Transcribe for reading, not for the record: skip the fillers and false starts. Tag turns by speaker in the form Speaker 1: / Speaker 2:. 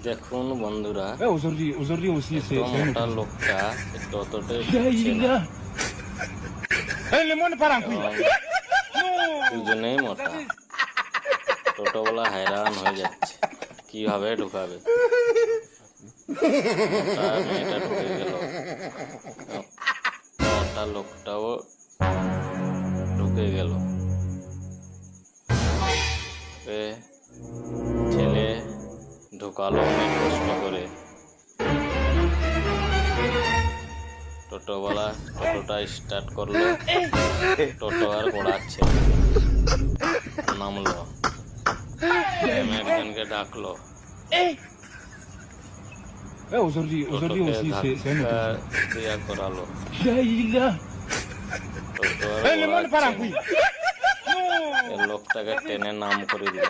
Speaker 1: দেখুন বন্ধুরা,
Speaker 2: Aujourd'hui aussi, c'est
Speaker 1: মোটা লোকটা ততটাই
Speaker 2: le monde part en couille.
Speaker 1: দুজনেই মোটা। টোটোওয়ালা হয়রান হয়ে যাচ্ছে, কিভাবে ঢুকাবে। মোটা মেয়েটা ঢুকে গেল, মোটা লোকটাও ঢুকে গেল। ছেলে ঢুকালো অনেক কষ্ট করে। টোটোওয়ালা টোটোটা স্টার্ট করলো, টোটো আর ঘোরাচ্ছে, নামলো, একজনকে ডাকলো,
Speaker 2: Aujourd'hui aussi, c'est un autre.
Speaker 1: ক্রিয়া করালো। টোটো আর
Speaker 2: Le monde part en
Speaker 1: ঘোরাচ্ছে।
Speaker 2: couille.
Speaker 1: লোকটাকে টেনে নাম করে দিল।